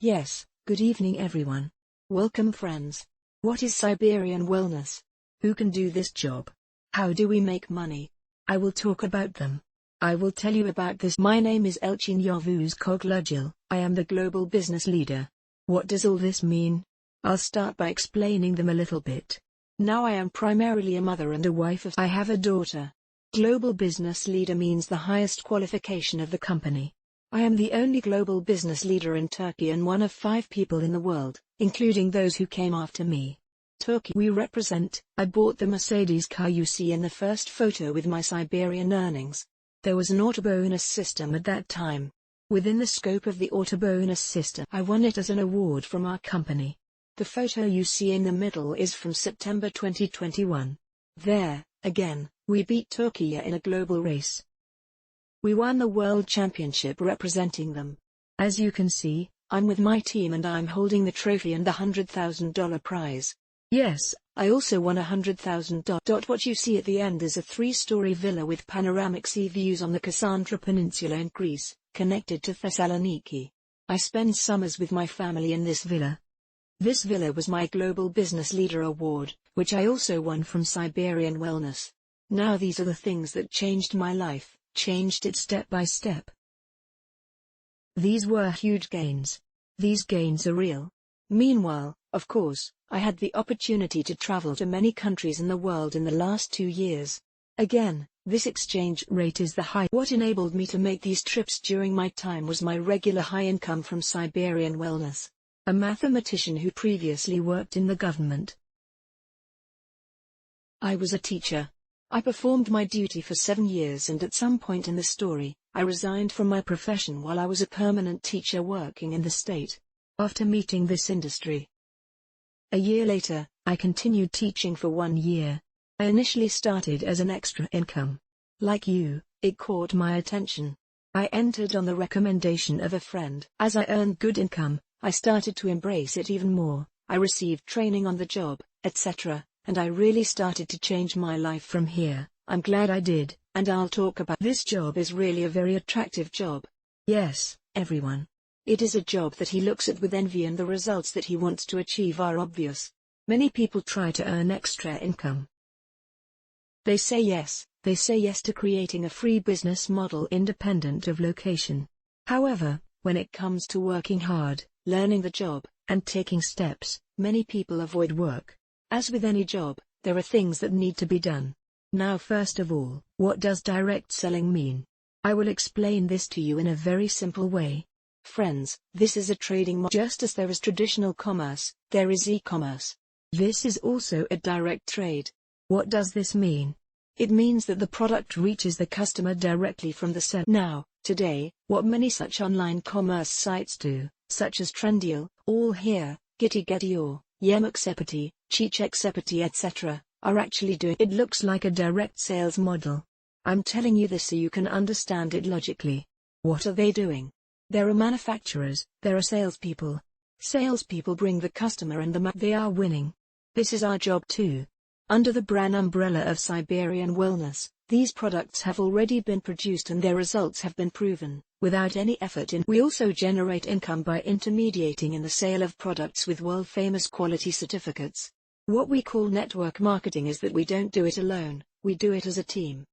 Yes, good evening everyone. Welcome friends. What is Siberian wellness? Who can do this job? How do we make money? I will talk about them. I will tell you about this. My name is Elchin Yavuz Koglugil. I am the global business leader. What does all this mean? I'll start by explaining them a little bit. Now I am primarily a mother and a wife I have a daughter. Global business leader means the highest qualification of the company. I am the only global business leader in Turkey and one of 5 people in the world, including those who came after me. Turkey we represent. I bought the Mercedes car you see in the first photo with my Siberian earnings. There was an auto bonus system at that time. Within the scope of the auto bonus system, I won it as an award from our company. The photo you see in the middle is from September 2021. There, again, we beat Turkey in a global race. We won the World Championship representing them. As you can see, I'm with my team and I'm holding the trophy and the $100,000 prize. Yes, I also won $100,000. What you see at the end is a 3-story villa with panoramic sea views on the Cassandra Peninsula in Greece, connected to Thessaloniki. I spend summers with my family in this villa. This villa was my Global Business Leader Award, which I also won from Siberian Wellness. Now these are the things that changed my life, changed it step by step. These were huge gains. These gains are real. Meanwhile, of course, I had the opportunity to travel to many countries in the world in the last 2 years. Again, this exchange rate is the high. What enabled me to make these trips during my time was my regular high income from Siberian Wellness. A mathematician who previously worked in the government. I was a teacher. I performed my duty for 7 years and at some point in the story, I resigned from my profession while I was a permanent teacher working in the state. After meeting this industry. A year later, I continued teaching for 1 year. I initially started as an extra income. Like you, it caught my attention. I entered on the recommendation of a friend. As I earned good income, I started to embrace it even more. I received training on the job, etc., and I really started to change my life from here. I'm glad I did, and I'll talk about this job is really a very attractive job. Yes, everyone. It is a job that he looks at with envy and the results that he wants to achieve are obvious. Many people try to earn extra income. They say yes to creating a free business model independent of location. However, when it comes to working hard, learning the job, and taking steps, many people avoid work. As with any job, there are things that need to be done. Now first of all, what does direct selling mean? I will explain this to you in a very simple way. Friends, this is a trading model. Just as there is traditional commerce, there is e-commerce. This is also a direct trade. What does this mean? It means that the product reaches the customer directly from the seller. Now, today, what many such online commerce sites do, such as Trendyol, All Here, Getty or Yemeksepeti, Chicheksepeti etc., are actually doing. It looks like a direct sales model. I'm telling you this so you can understand it logically. What are they doing? There are manufacturers, there are salespeople. Salespeople bring the customer and they are winning. This is our job too. Under the brand umbrella of Siberian Wellness, these products have already been produced and their results have been proven, without any effort in. We also generate income by intermediating in the sale of products with world-famous quality certificates. What we call network marketing is that we don't do it alone, we do it as a team.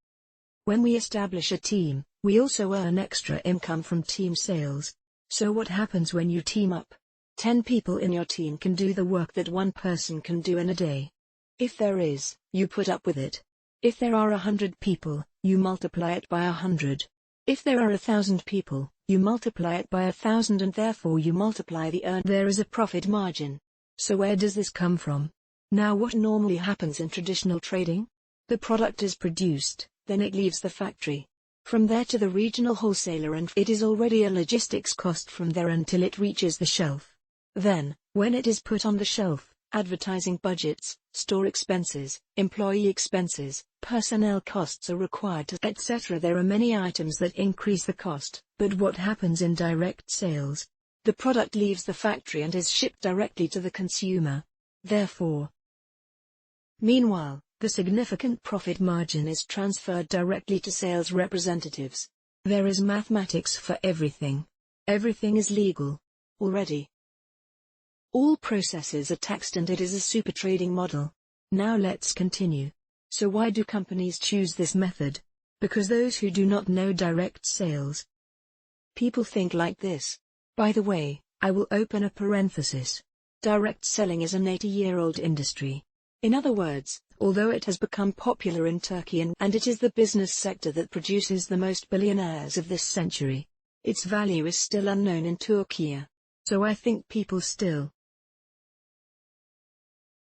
When we establish a team, we also earn extra income from team sales. So what happens when you team up? 10 people in your team can do the work that 1 person can do in a day. If there is, you put up with it. If there are 100 people, you multiply it by 100. If there are 1,000 people, you multiply it by 1,000 and therefore you multiply the earn. There is a profit margin. So where does this come from? Now what normally happens in traditional trading? The product is produced, then it leaves the factory. From there to the regional wholesaler and it is already a logistics cost from there until it reaches the shelf. Then, when it is put on the shelf, advertising budgets, store expenses, employee expenses, personnel costs are required to etc. There are many items that increase the cost, but what happens in direct sales? The product leaves the factory and is shipped directly to the consumer. Therefore, meanwhile, the significant profit margin is transferred directly to sales representatives. There is mathematics for everything. Everything is legal. Already. All processes are taxed and it is a super trading model. Now let's continue. So why do companies choose this method? Because those who do not know direct sales. People think like this. By the way, I will open a parenthesis. Direct selling is an 80-year-old industry. In other words, although it has become popular in Turkey and it is the business sector that produces the most billionaires of this century, its value is still unknown in Turkey. So I think people still.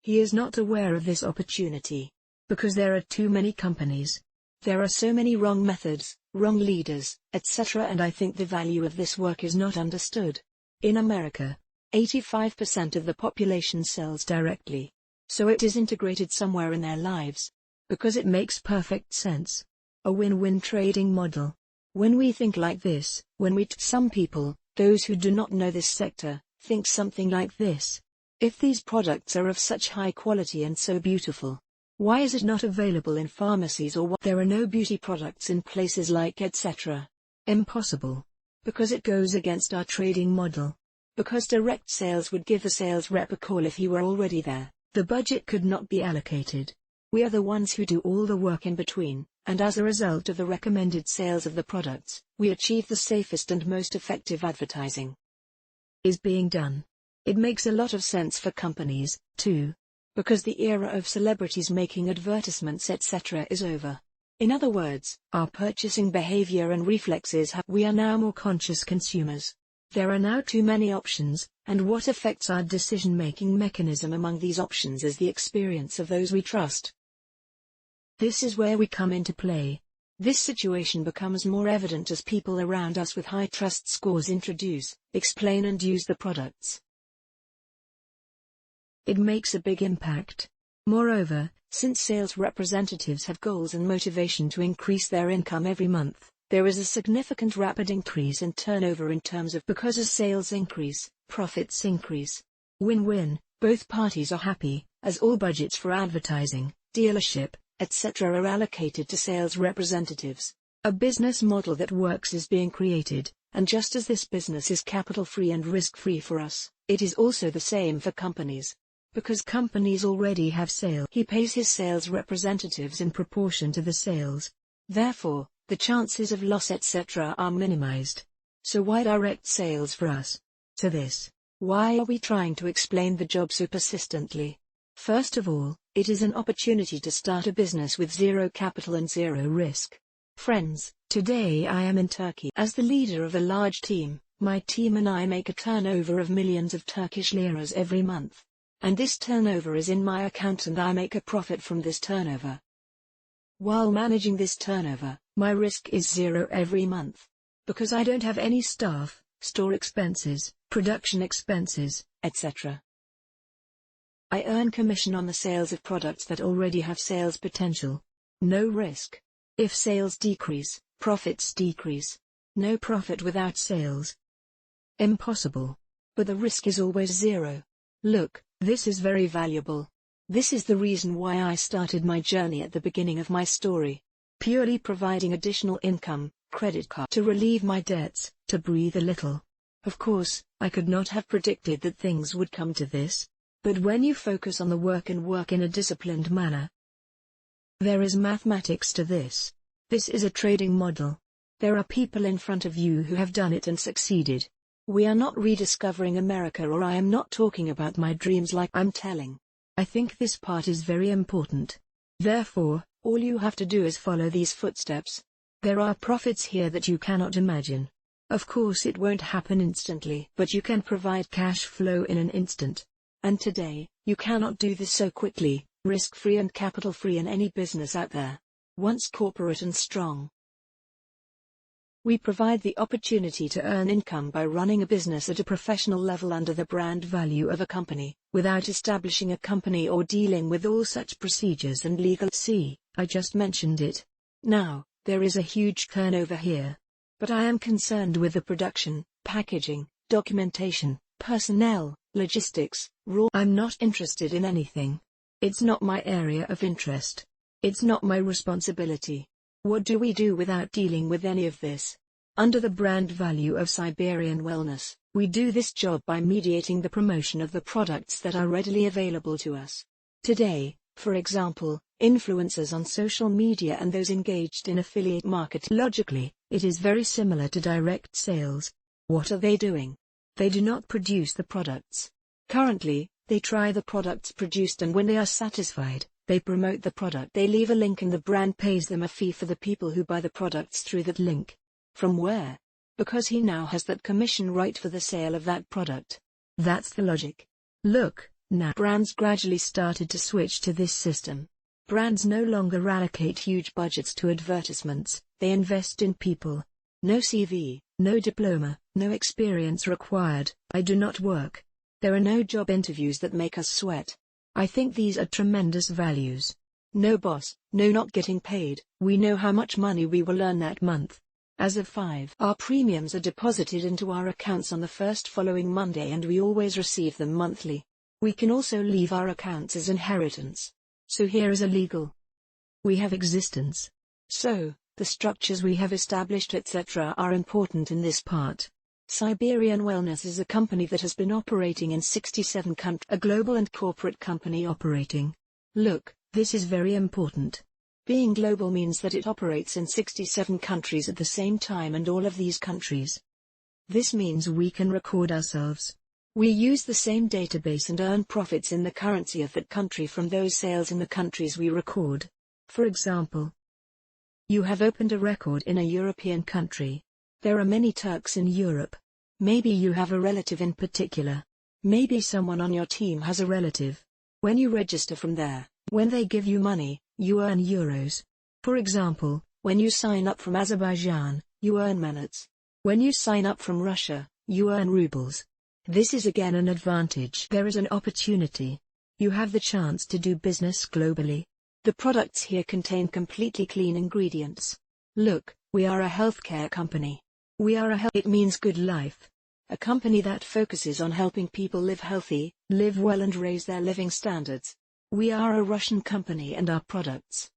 He is not aware of this opportunity. Because there are too many companies. There are so many wrong methods, wrong leaders, etc. And I think the value of this work is not understood. In America, 85% of the population sells directly. So it is integrated somewhere in their lives. Because it makes perfect sense. A win-win trading model. When we think like this, some people, those who do not know this sector, think something like this. If these products are of such high quality and so beautiful, why is it not available in pharmacies or there are no beauty products in places like etc.? Impossible. Because it goes against our trading model. Because direct sales would give the sales rep a call if he were already there. The budget could not be allocated. We are the ones who do all the work in between, and as a result of the recommended sales of the products, we achieve the safest and most effective advertising. Is being done. It makes a lot of sense for companies, too. Because the era of celebrities making advertisements etc. is over. In other words, our purchasing behavior and reflexes we are now more conscious consumers. There are now too many options, and what affects our decision-making mechanism among these options is the experience of those we trust. This is where we come into play. This situation becomes more evident as people around us with high trust scores introduce, explain and use the products. It makes a big impact. Moreover, since sales representatives have goals and motivation to increase their income every month, there is a significant rapid increase in turnover in terms of because as sales increase, profits increase. Win-win, both parties are happy, as all budgets for advertising, dealership, etc. are allocated to sales representatives. A business model that works is being created, and just as this business is capital-free and risk-free for us, it is also the same for companies. Because companies already have sales, he pays his sales representatives in proportion to the sales. Therefore, the chances of loss etc. are minimized. So why direct sales for us? To this, why are we trying to explain the job so persistently? First of all, it is an opportunity to start a business with zero capital and zero risk. Friends, today I am in Turkey as the leader of a large team. My team and I make a turnover of millions of Turkish liras every month. And this turnover is in my account and I make a profit from this turnover. While managing this turnover, my risk is zero every month. Because I don't have any staff, store expenses, production expenses, etc. I earn commission on the sales of products that already have sales potential. No risk. If sales decrease, profits decrease. No profit without sales. Impossible. But the risk is always zero. Look, this is very valuable. This is the reason why I started my journey at the beginning of my story. Purely providing additional income, credit card to relieve my debts, to breathe a little. Of course, I could not have predicted that things would come to this. But when you focus on the work and work in a disciplined manner, there is mathematics to this. This is a trading model. There are people in front of you who have done it and succeeded. We are not rediscovering America, or I am not talking about my dreams like I'm telling. I think this part is very important. Therefore, all you have to do is follow these footsteps. There are profits here that you cannot imagine. Of course it won't happen instantly, but you can provide cash flow in an instant. And today, you cannot do this so quickly, risk-free and capital-free in any business out there. Once corporate and strong. We provide the opportunity to earn income by running a business at a professional level under the brand value of a company, without establishing a company or dealing with all such procedures and legal. See, I just mentioned it. Now, there is a huge turnover here. But I am concerned with the production, packaging, documentation, personnel, logistics, raw. I'm not interested in anything. It's not my area of interest. It's not my responsibility. What do we do without dealing with any of this? Under the brand value of Siberian Wellness, we do this job by mediating the promotion of the products that are readily available to us. Today, for example, influencers on social media and those engaged in affiliate marketing. Logically, it is very similar to direct sales. What are they doing? They do not produce the products. Currently, they try the products produced, and when they are satisfied, they promote the product. They leave a link and the brand pays them a fee for the people who buy the products through that link. From where? Because he now has that commission right for the sale of that product. That's the logic. Look, now brands gradually started to switch to this system. Brands no longer allocate huge budgets to advertisements, they invest in people. No CV, no diploma, no experience required. I do not work. There are no job interviews that make us sweat. I think these are tremendous values. No boss, no not getting paid. We know how much money we will earn that month. As of 5, our premiums are deposited into our accounts on the first following Monday, and we always receive them monthly. We can also leave our accounts as inheritance. So here is a legal. We have existence. So, the structures we have established etc. are important in this part. Siberian Wellness is a company that has been operating in 67 countries, a global and corporate company operating. Look, this is very important. Being global means that it operates in 67 countries at the same time, and all of these countries. This means we can record ourselves. We use the same database and earn profits in the currency of that country from those sales in the countries we record. For example, you have opened a record in a European country. There are many Turks in Europe. Maybe you have a relative in particular. Maybe someone on your team has a relative. When you register from there, when they give you money, you earn euros. For example, when you sign up from Azerbaijan, you earn minutes. When you sign up from Russia, you earn rubles. This is again an advantage. There is an opportunity. You have the chance to do business globally. The products here contain completely clean ingredients. Look, we are a healthcare company. It means good life. A company that focuses on helping people live healthy, live well and raise their living standards. We are a Russian company, and our products.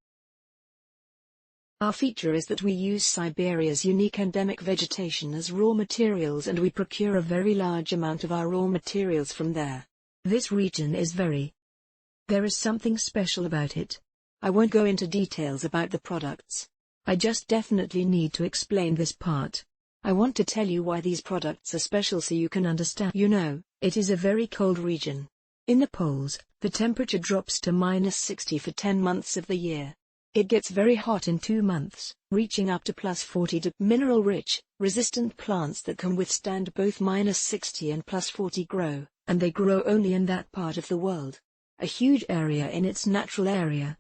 Our feature is that we use Siberia's unique endemic vegetation as raw materials, and we procure a very large amount of our raw materials from there. This region is There is something special about it. I won't go into details about the products. I just definitely need to explain this part. I want to tell you why these products are special so you can understand. You know, it is a very cold region. In the poles, the temperature drops to -60 for 10 months of the year. It gets very hot in 2 months, reaching up to +40 Mineral-rich, resistant plants that can withstand both -60 and +40 grow, and they grow only in that part of the world. A huge area in its natural area.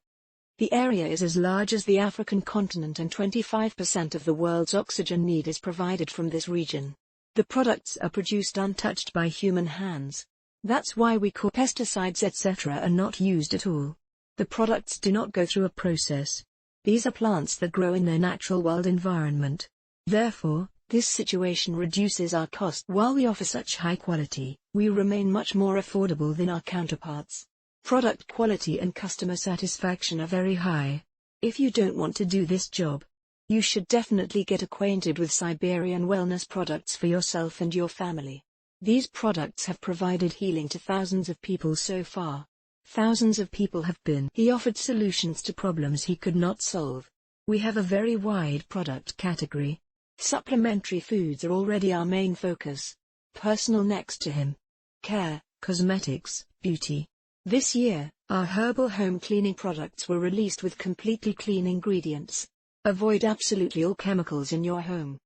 The area is as large as the African continent, and 25% of the world's oxygen need is provided from this region. The products are produced untouched by human hands. That's why we call pesticides etc. are not used at all. The products do not go through a process. These are plants that grow in their natural wild environment. Therefore, this situation reduces our cost. While we offer such high quality, we remain much more affordable than our counterparts. Product quality and customer satisfaction are very high. If you don't want to do this job, you should definitely get acquainted with Siberian Wellness products for yourself and your family. These products have provided healing to thousands of people so far. Thousands of people have been. He offered solutions to problems he could not solve. We have a very wide product category. Supplementary foods are already our main focus. Personal next to him. Care, cosmetics, beauty. This year, our herbal home cleaning products were released with completely clean ingredients. Avoid absolutely all chemicals in your home.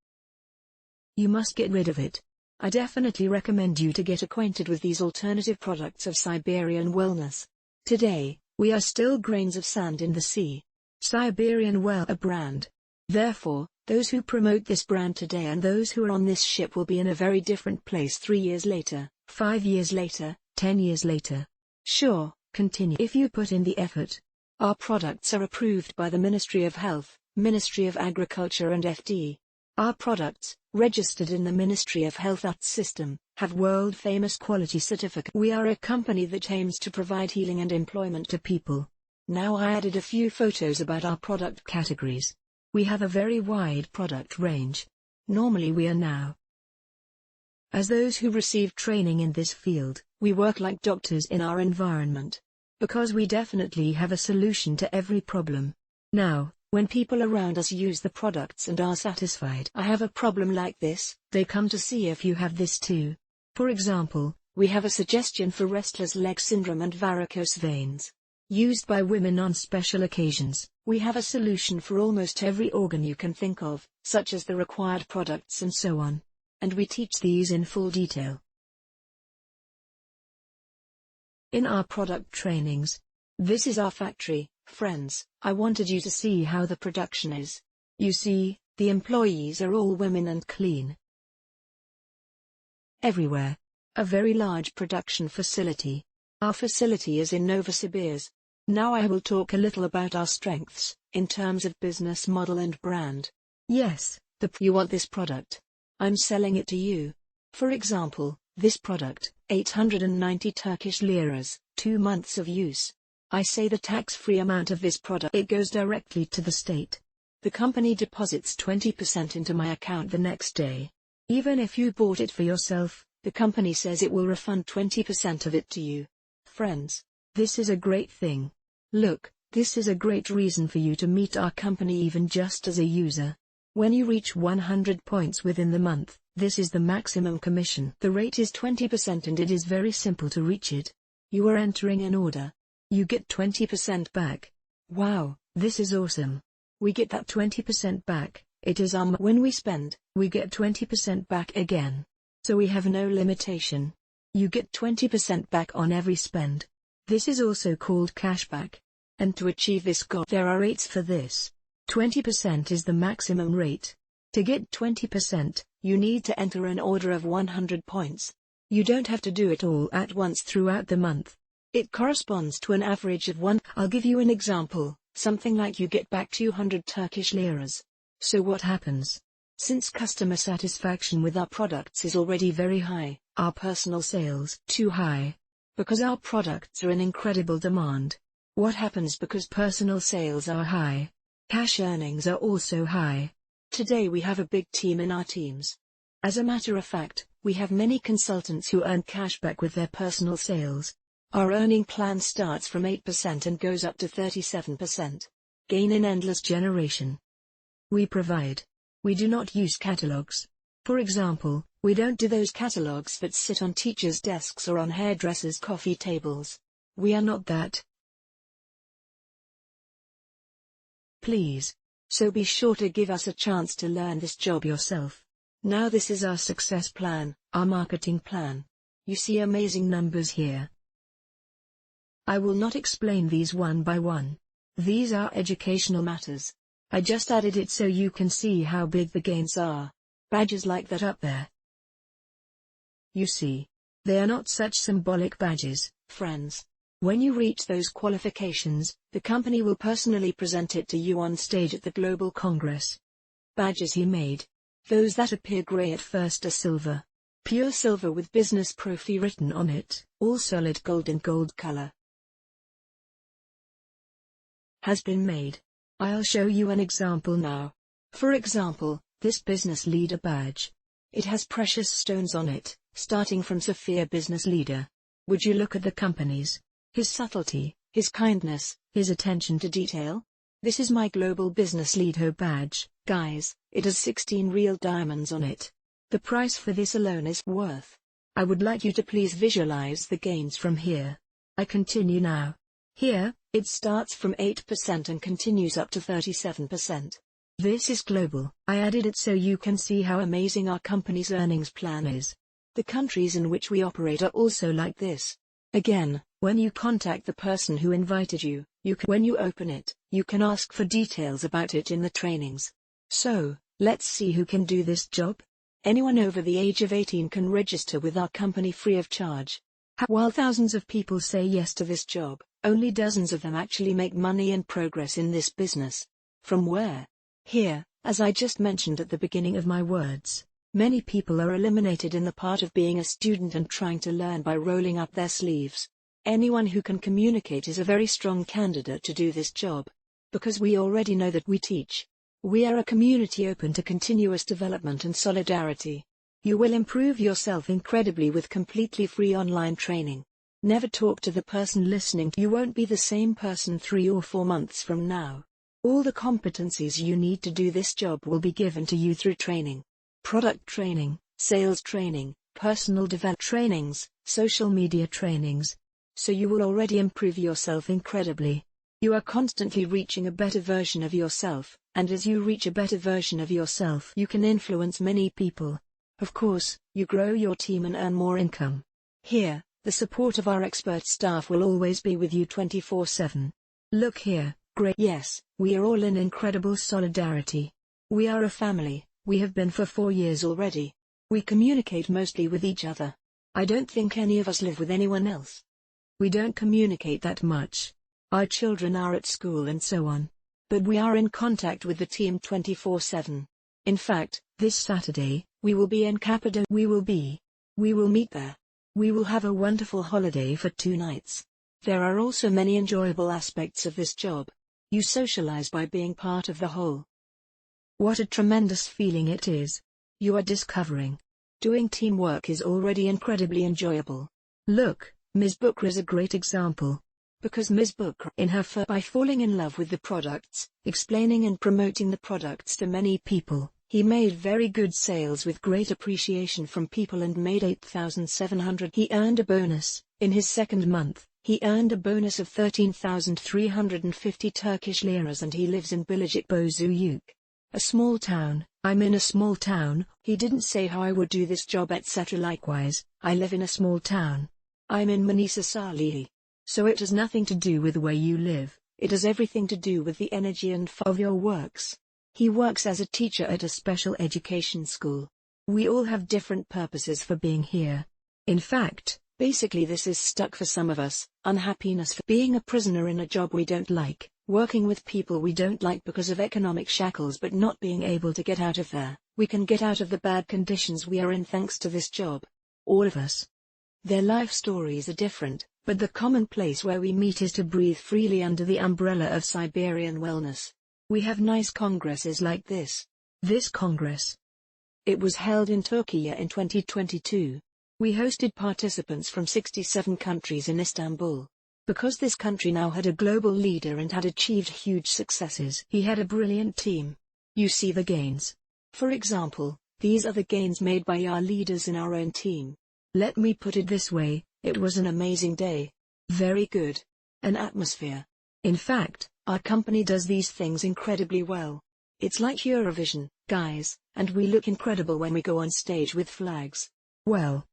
You must get rid of it. I definitely recommend you to get acquainted with these alternative products of Siberian Wellness. Today, we are still grains of sand in the sea. Siberian Well, a brand. Therefore, those who promote this brand today and those who are on this ship will be in a very different place 3 years later, 5 years later, 10 years later. Sure, continue if you put in the effort. Our products are approved by the Ministry of Health, Ministry of Agriculture and FD. Our products, registered in the Ministry of Health system, have world-famous quality certificate. We are a company that aims to provide healing and employment to people. Now I added a few photos about our product categories. We have a very wide product range. Normally we are now. As those who receive training in this field, we work like doctors in our environment. Because we definitely have a solution to every problem. Now, when people around us use the products and are satisfied, I have a problem like this, they come to see if you have this too. For example, we have a suggestion for restless leg syndrome and varicose veins. Used by women on special occasions, we have a solution for almost every organ you can think of, such as the required products and so on. And we teach these in full detail in our product trainings. This is our factory, friends. I wanted you to see how the production is. You see, the employees are all women and clean. Everywhere. A very large production facility. Our facility is in Novosibirsk. Now I will talk a little about our strengths, in terms of business model and brand. Yes, you want this product. I'm selling it to you. For example, this product, 890 Turkish liras, 2 months of use. I say the tax-free amount of this product, it goes directly to the state. The company deposits 20% into my account the next day. Even if you bought it for yourself, the company says it will refund 20% of it to you. Friends, this is a great thing. Look, this is a great reason for you to meet our company even just as a user. When you reach 100 points within the month, this is the maximum commission. The rate is 20% and it is very simple to reach it. You are entering an order. You get 20% back. Wow, this is awesome. We get that 20% back. It is when we spend, we get 20% back again. So we have no limitation. You get 20% back on every spend. This is also called cashback. And to achieve this goal, there are rates for this. 20% is the maximum rate. To get 20%, you need to enter an order of 100 points. You don't have to do it all at once throughout the month. It corresponds to an average of 1. I'll give you an example, something like you get back 200 Turkish liras. So what happens? Since customer satisfaction with our products is already very high, our personal sales too high. Because our products are in incredible demand. What happens because personal sales are high? Cash earnings are also high. Today we have a big team in our teams. As a matter of fact, we have many consultants who earn cash back with their personal sales. Our earning plan starts from 8% and goes up to 37%. Gain in endless generation. We provide. We do not use catalogs. For example, we don't do those catalogs that sit on teachers' desks or on hairdressers' coffee tables. We are not that. Please. So be sure to give us a chance to learn this job yourself. Now this is our success plan, our marketing plan. You see amazing numbers here. I will not explain these one by one. These are educational matters. I just added it so you can see how big the gains are. Badges like that up there. You see. They are not such symbolic badges, friends. When you reach those qualifications, the company will personally present it to you on stage at the Global Congress. Badges he made. Those that appear grey at first are silver. Pure silver with Business Profi written on it, all solid gold in gold color. Has been made. I'll show you an example now. For example, this Business Leader badge. It has precious stones on it, starting from Sophia Business Leader. Would you look at the companies? His subtlety, his kindness, his attention to detail? This is my Global Business Leader badge, guys. It has 16 real diamonds on it. The price for this alone is worth. I would like you to please visualize the gains from here. I continue now. Here, it starts from 8% and continues up to 37%. This is global. I added it so you can see how amazing our company's earnings plan is. The countries in which we operate are also like this. Again, when you contact the person who invited you, when you open it, you can ask for details about it in the trainings. So, let's see who can do this job. Anyone over the age of 18 can register with our company free of charge. While thousands of people say yes to this job, only dozens of them actually make money and progress in this business. From where? Here, as I just mentioned at the beginning of my words, many people are eliminated in the part of being a student and trying to learn by rolling up their sleeves. Anyone who can communicate is a very strong candidate to do this job. Because we already know that we teach. We are a community open to continuous development and solidarity. You will improve yourself incredibly with completely free online training. Never talk to the person listening. You won't be the same person 3 or 4 months from now. All the competencies you need to do this job will be given to you through training. Product training, sales training, personal development trainings, social media trainings. So you will already improve yourself incredibly. You are constantly reaching a better version of yourself, and as you reach a better version of yourself, you can influence many people. Of course, you grow your team and earn more income. Here, the support of our expert staff will always be with you 24/7. Look here, great. Yes, we are all in incredible solidarity. We are a family, we have been for 4 years already. We communicate mostly with each other. I don't think any of us live with anyone else. We don't communicate that much. Our children are at school and so on. But we are in contact with the team 24/7. In fact, this Saturday, we will be in Cappadocia. We will meet there. We will have a wonderful holiday for 2 nights. There are also many enjoyable aspects of this job. You socialize by being part of the whole. What a tremendous feeling it is. You are discovering. Doing teamwork is already incredibly enjoyable. Look, Ms. Booker is a great example. Because Ms. Booker, by falling in love with the products, explaining and promoting the products to many people, he made very good sales with great appreciation from people and made 8,700. He earned a bonus. In his second month, he earned a bonus of 13,350 Turkish liras and he lives in Bilecik Bozüyük. A small town. I'm in a small town. He didn't say how I would do this job etc. Likewise, I live in a small town. I'm in Manisa Salih. So it has nothing to do with where you live, it has everything to do with the energy and of your works. He works as a teacher at a special education school. We all have different purposes for being here. In fact, basically this is stuck for some of us, unhappiness for being a prisoner in a job we don't like, working with people we don't like because of economic shackles but not being able to get out of there. We can get out of the bad conditions we are in thanks to this job. All of us. Their life stories are different, but the common place where we meet is to breathe freely under the umbrella of Siberian wellness. We have nice congresses like this. This congress. It was held in Turkey in 2022. We hosted participants from 67 countries in Istanbul. Because this country now had a global leader and had achieved huge successes, he had a brilliant team. You see the gains. For example, these are the gains made by our leaders in our own team. Let me put it this way, it was an amazing day. Very good. An atmosphere. In fact, our company does these things incredibly well. It's like Eurovision, guys, and we look incredible when we go on stage with flags. Well,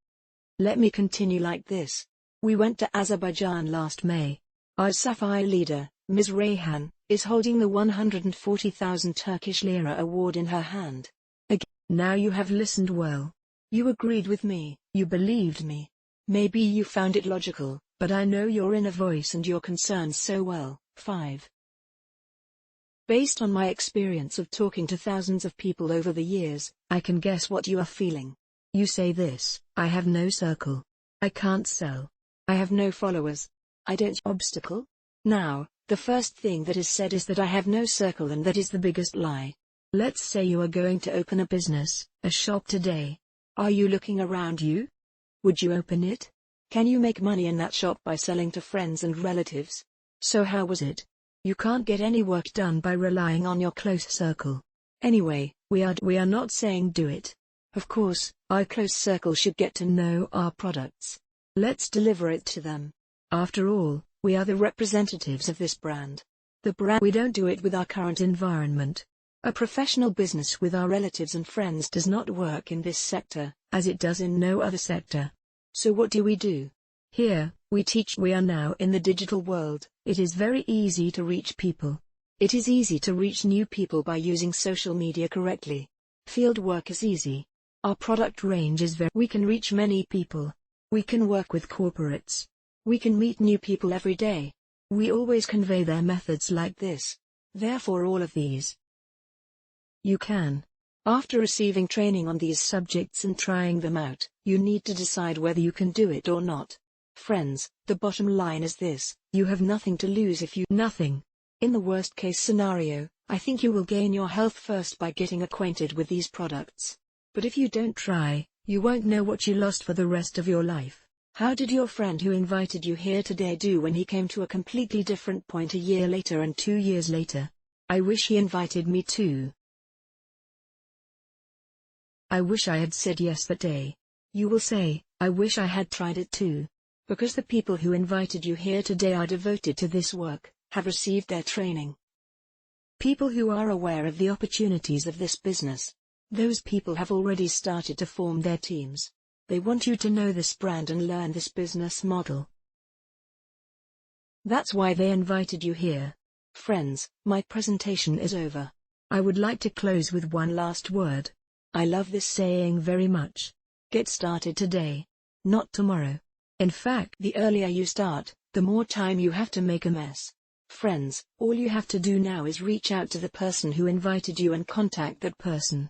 let me continue like this. We went to Azerbaijan last May. Our Sapphire leader, Ms. Rayhan, is holding the 140,000 Turkish lira award in her hand. Again, now you have listened well. You agreed with me, you believed me. Maybe you found it logical, but I know your inner voice and your concerns so well. 5. Based on my experience of talking to thousands of people over the years, I can guess what you are feeling. You say this: I have no circle. I can't sell. I have no followers. I don't obstacle. Now, the first thing that is said is that I have no circle, and that is the biggest lie. Let's say you are going to open a business, a shop today. Are you looking around you? Would you open it? Can you make money in that shop by selling to friends and relatives? So how was it? You can't get any work done by relying on your close circle. Anyway, we are not saying do it. Of course, our close circle should get to know our products. Let's deliver it to them. After all, we are the representatives of this brand. We don't do it with our current environment. A professional business with our relatives and friends does not work in this sector, as it does in no other sector. So what do we do? Here, we teach. We are now in the digital world. It is very easy to reach people. It is easy to reach new people by using social media correctly. Field work is easy. Our product range is we can reach many people. We can work with corporates. We can meet new people every day. We always convey their methods like this. Therefore all of these. You can. After receiving training on these subjects and trying them out, you need to decide whether you can do it or not. Friends, the bottom line is this: you have nothing to lose if you nothing. In the worst case scenario, I think you will gain your health first by getting acquainted with these products. But if you don't try, you won't know what you lost for the rest of your life. How did your friend who invited you here today do when he came to a completely different point a year later and 2 years later? I wish he invited me too. I wish I had said yes that day. You will say, I wish I had tried it too. Because the people who invited you here today are devoted to this work, have received their training. People who are aware of the opportunities of this business. Those people have already started to form their teams. They want you to know this brand and learn this business model. That's why they invited you here. Friends, my presentation is over. I would like to close with one last word. I love this saying very much. Get started today, not tomorrow. In fact, the earlier you start, the more time you have to make a mess. Friends, all you have to do now is reach out to the person who invited you and contact that person,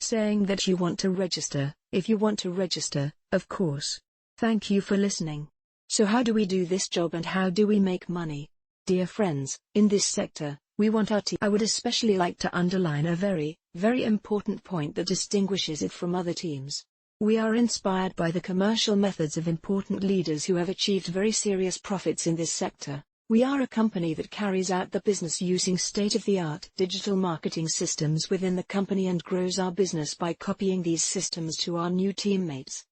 saying that you want to register, if you want to register, of course. Thank you for listening. So how do we do this job and how do we make money? Dear friends, in this sector, we want our team. I would especially like to underline a very, very important point that distinguishes it from other teams. We are inspired by the commercial methods of important leaders who have achieved very serious profits in this sector. We are a company that carries out the business using state-of-the-art digital marketing systems within the company and grows our business by copying these systems to our new teammates.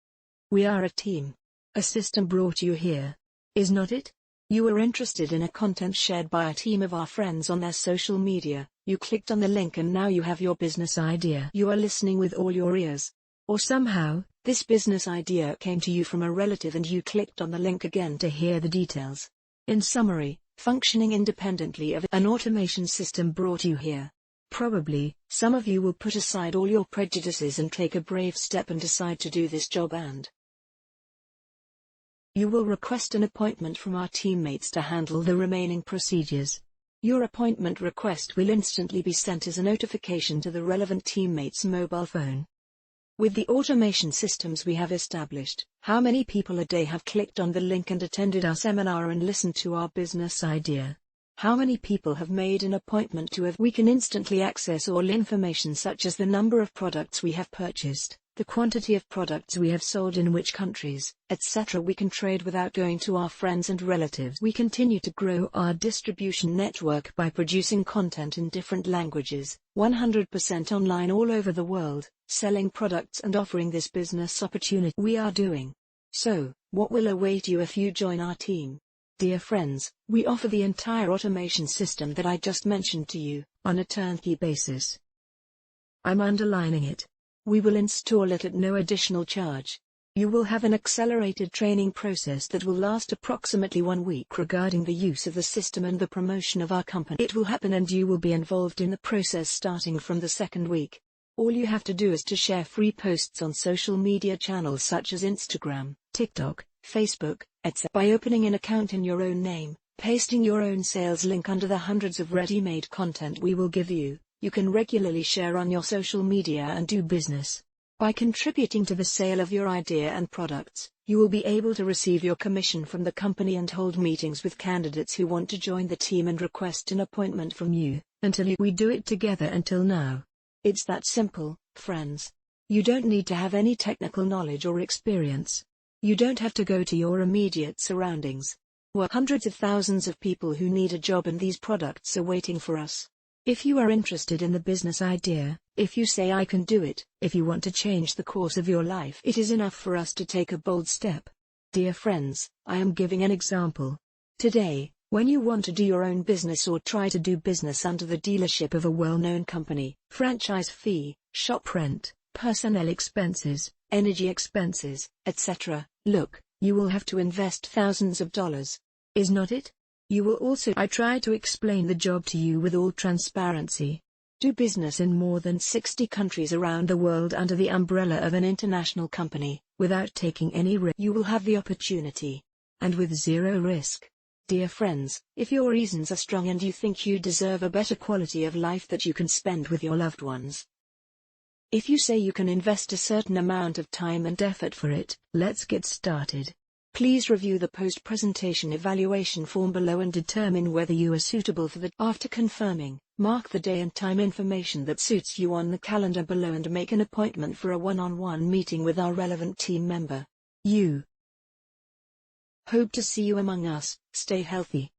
We are a team. A system brought you here. Is not it? You were interested in a content shared by a team of our friends on their social media, you clicked on the link and now you have your business idea. You are listening with all your ears. Or somehow, this business idea came to you from a relative and you clicked on the link again to hear the details. In summary, functioning independently of an automation system brought you here. Probably, some of you will put aside all your prejudices and take a brave step and decide to do this job, and you will request an appointment from our teammates to handle the remaining procedures. Your appointment request will instantly be sent as a notification to the relevant teammate's mobile phone. With the automation systems we have established, how many people a day have clicked on the link and attended our seminar and listened to our business idea? How many people have made an appointment to have? We can instantly access all information such as the number of products we have purchased, the quantity of products we have sold in which countries, etc. We can trade without going to our friends and relatives. We continue to grow our distribution network by producing content in different languages, 100% online all over the world, selling products and offering this business opportunity we are doing. So, what will await you if you join our team? Dear friends, we offer the entire automation system that I just mentioned to you, on a turnkey basis. I'm underlining it. We will install it at no additional charge. You will have an accelerated training process that will last approximately 1 week regarding the use of the system and the promotion of our company. It will happen and you will be involved in the process starting from the 2nd week. All you have to do is to share free posts on social media channels such as Instagram, TikTok, Facebook, etc. By opening an account in your own name, pasting your own sales link under the hundreds of ready-made content we will give you, you can regularly share on your social media and do business. By contributing to the sale of your idea and products, you will be able to receive your commission from the company and hold meetings with candidates who want to join the team and request an appointment from you, we do it together until now. It's that simple, friends. You don't need to have any technical knowledge or experience. You don't have to go to your immediate surroundings. We're hundreds of thousands of people who need a job and these products are waiting for us. If you are interested in the business idea, if you say I can do it, if you want to change the course of your life, it is enough for us to take a bold step. Dear friends, I am giving an example. Today, when you want to do your own business or try to do business under the dealership of a well-known company, franchise fee, shop rent, personnel expenses, energy expenses, etc., look, you will have to invest thousands of dollars. Is not it? You will also. I try to explain the job to you with all transparency. Do business in more than 60 countries around the world under the umbrella of an international company, without taking any risk. You will have the opportunity. And with zero risk. Dear friends, if your reasons are strong and you think you deserve a better quality of life that you can spend with your loved ones, if you say you can invest a certain amount of time and effort for it, let's get started. Please review the post-presentation evaluation form below and determine whether you are suitable for the. After confirming, mark the day and time information that suits you on the calendar below and make an appointment for a one-on-one meeting with our relevant team member. You. Hope to see you among us. Stay healthy.